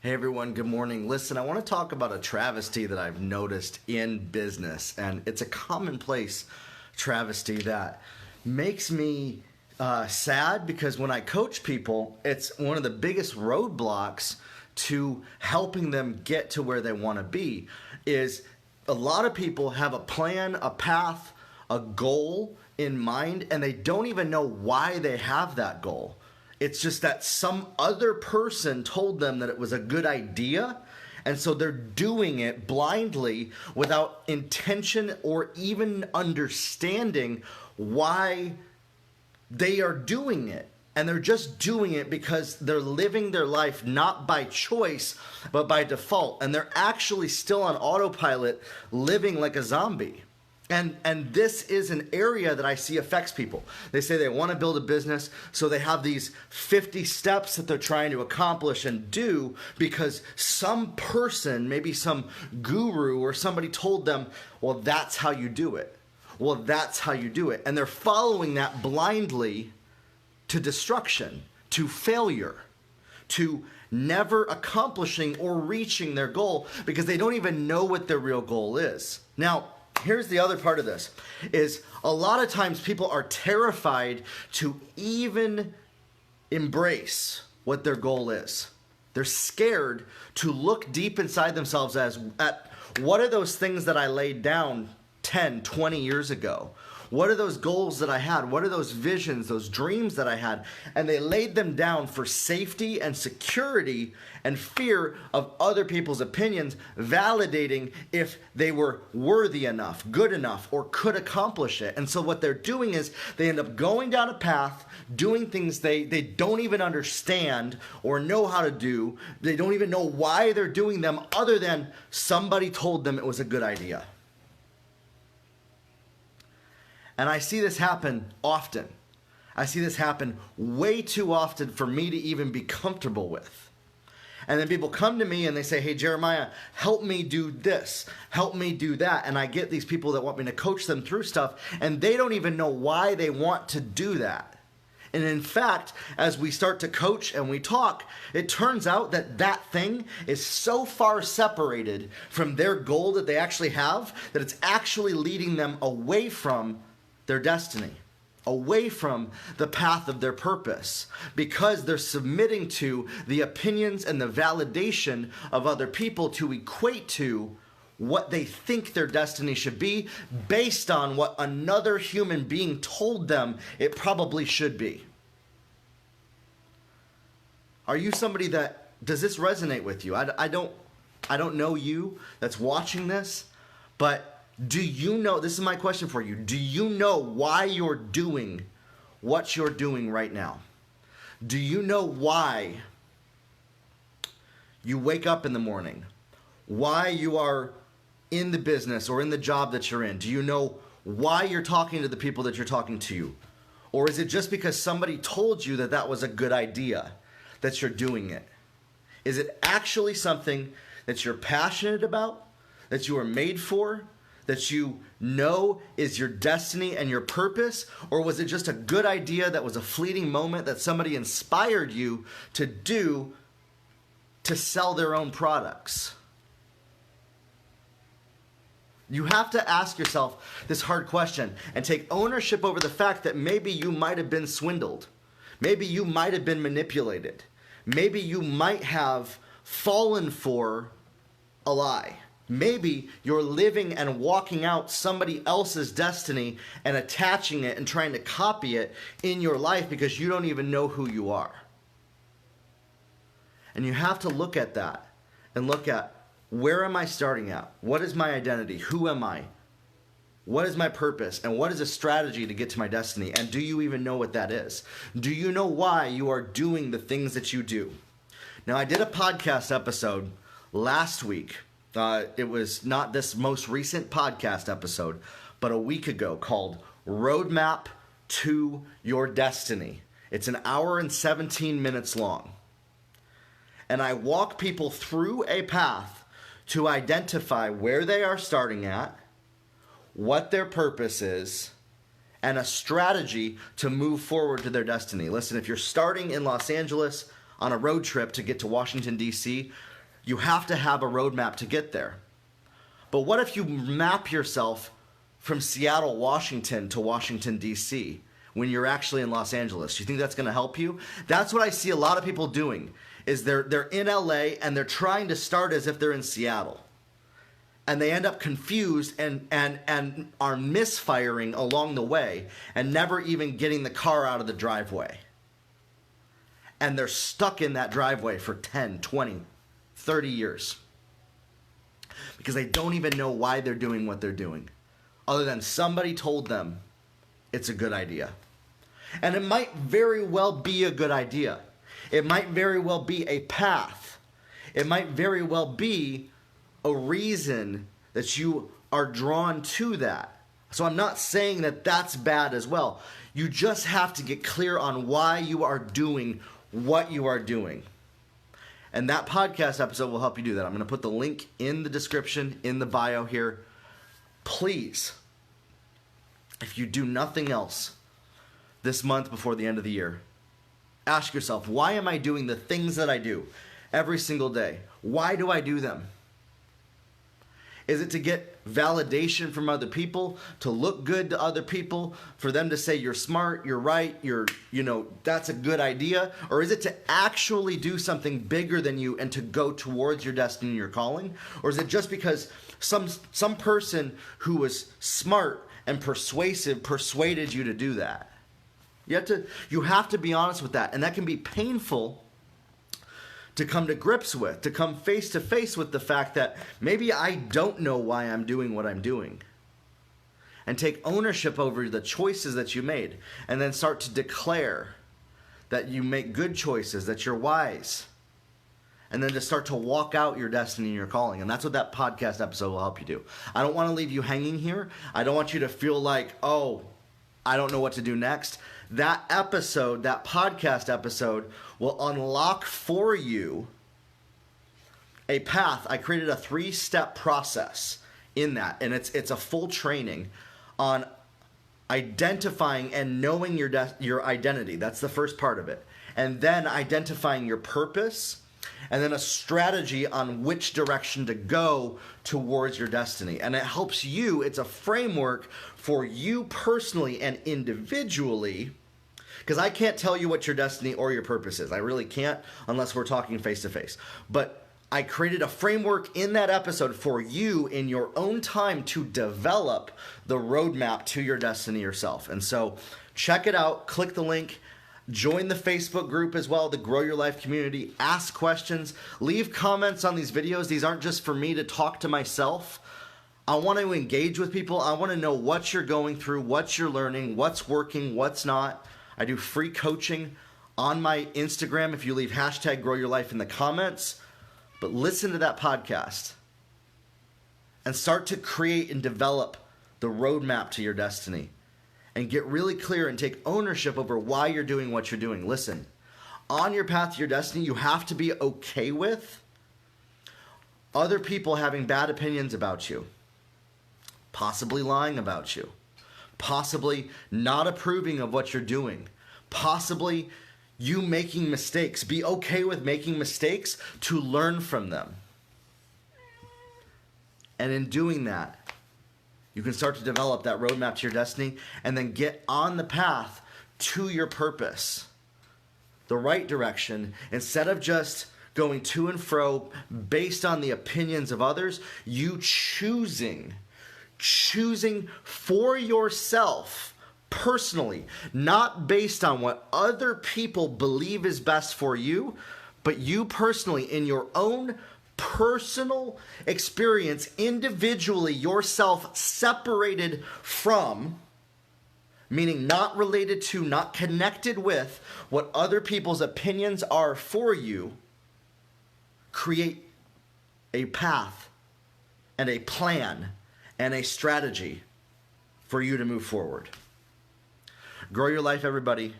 Hey everyone, good morning. Listen, I want to talk about a travesty that I've noticed in business, and it's a commonplace travesty that makes me sad because when I coach people, it's one of the biggest roadblocks to helping them get to where they want to be. Is a lot of people have a plan, a path, a goal in mind, and they don't even know why they have that goal. It's just that some other person told them that it was a good idea, and so they're doing it blindly without intention or even understanding why they are doing it. And they're just doing it because they're living their life not by choice, but by default. And they're actually still on autopilot, living like a zombie. And this is an area that I see affects people. They say they want to build a business, so they have these 50 steps that they're trying to accomplish and do because some person, maybe some guru or somebody told them, well, that's how you do it. Well, that's how you do it. And they're following that blindly to destruction, to failure, to never accomplishing or reaching their goal because they don't even know what their real goal is. Now, here's the other part of this, is a lot of times people are terrified to even embrace what their goal is. They're scared to look deep inside themselves at what are those things that I laid down 10, 20 years ago? What are those goals that I had? What are those visions, those dreams that I had? And they laid them down for safety and security and fear of other people's opinions, validating if they were worthy enough, good enough, or could accomplish it. And so what they're doing is they end up going down a path, doing things they don't even understand or know how to do. They don't even know why they're doing them other than somebody told them it was a good idea. And I see this happen often. I see this happen way too often for me to even be comfortable with. And then people come to me and they say, hey, Jeremiah, help me do this. Help me do that. And I get these people that want me to coach them through stuff, and they don't even know why they want to do that. And in fact, as we start to coach and we talk, it turns out that that thing is so far separated from their goal that they actually have that it's actually leading them away from their destiny, away from the path of their purpose, because they're submitting to the opinions and the validation of other people to equate to what they think their destiny should be based on what another human being told them it probably should be. Are you somebody that, does this resonate with you? I don't know you that's watching this, but do you know, this is my question for you, do you know why you're doing what you're doing right now? Do you know why you wake up in the morning? Why you are in the business or in the job that you're in? Do you know why you're talking to the people that you're talking to? Or is it just because somebody told you that that was a good idea that you're doing it? Is it actually something that you're passionate about, that you are made for, that you know is your destiny and your purpose? Or was it just a good idea that was a fleeting moment that somebody inspired you to do to sell their own products? You have to ask yourself this hard question and take ownership over the fact that maybe you might have been swindled. Maybe you might have been manipulated. Maybe you might have fallen for a lie. Maybe you're living and walking out somebody else's destiny and attaching it and trying to copy it in your life because you don't even know who you are. And you have to look at that and look at, where am I starting at? What is my identity? Who am I? What is my purpose? And what is a strategy to get to my destiny? And do you even know what that is? Do you know why you are doing the things that you do? Now, I did a podcast episode last week. It was not this most recent podcast episode, but a week ago, called Roadmap to Your Destiny. It's an hour and 17 minutes long. And I walk people through a path to identify where they are starting at, what their purpose is, and a strategy to move forward to their destiny. Listen, if you're starting in Los Angeles on a road trip to get to Washington, D.C., You have to have a roadmap to get there. But what if you map yourself from Seattle, Washington to Washington, D.C. when you're actually in Los Angeles? Do you think that's going to help you? That's what I see a lot of people doing, is they're in L.A. and they're trying to start as if they're in Seattle. And they end up confused and are misfiring along the way and never even getting the car out of the driveway. And they're stuck in that driveway for 10, 20, 30 years. Because they don't even know why they're doing what they're doing, other than somebody told them it's a good idea. And it might very well be a good idea. It might very well be a path. It might very well be a reason that you are drawn to that. So I'm not saying that that's bad as well. You just have to get clear on why you are doing what you are doing. And that podcast episode will help you do that. I'm going to put the link in the description, in the bio here. Please, if you do nothing else this month before the end of the year, ask yourself, why am I doing the things that I do every single day? Why do I do them? Is it to get validation from other people, to look good to other people, for them to say you're smart, you're right, that's a good idea? Or is it to actually do something bigger than you and to go towards your destiny and your calling? Or is it just because some person who was smart and persuasive persuaded you to do that? You have to be honest with that, and that can be painful to come to grips with, to come face to face with the fact that maybe I don't know why I'm doing what I'm doing. And take ownership over the choices that you made, and then start to declare that you make good choices, that you're wise, and then to start to walk out your destiny and your calling. And that's what that podcast episode will help you do. I don't want to leave you hanging here. I don't want you to feel like, oh, I don't know what to do next. That episode, that podcast episode, will unlock for you a path. I created a 3-step process in that, and it's a full training on identifying and knowing your identity. That's the first part of it. And then identifying your purpose, and then a strategy on which direction to go towards your destiny. And it helps you, it's a framework for you personally and individually, because I can't tell you what your destiny or your purpose is. I really can't unless we're talking face to face. But I created a framework in that episode for you in your own time to develop the roadmap to your destiny yourself. And so check it out, click the link. Join the Facebook group as well, the Grow Your Life community. Ask questions. Leave comments on these videos. These aren't just for me to talk to myself. I want to engage with people. I want to know what you're going through, what you're learning, what's working, what's not. I do free coaching on my Instagram if you leave hashtag Grow Your Life in the comments. But listen to that podcast and start to create and develop the roadmap to your destiny. And get really clear and take ownership over why you're doing what you're doing. Listen, on your path to your destiny, you have to be okay with other people having bad opinions about you, possibly lying about you, possibly not approving of what you're doing, possibly you making mistakes. Be okay with making mistakes to learn from them. And in doing that, you can start to develop that roadmap to your destiny and then get on the path to your purpose, the right direction, instead of just going to and fro based on the opinions of others. You choosing for yourself personally, not based on what other people believe is best for you, but you personally in your own personal experience, individually, yourself separated from, meaning not related to, not connected with what other people's opinions are for you. Create a path and a plan and a strategy for you to move forward. Grow your life, everybody.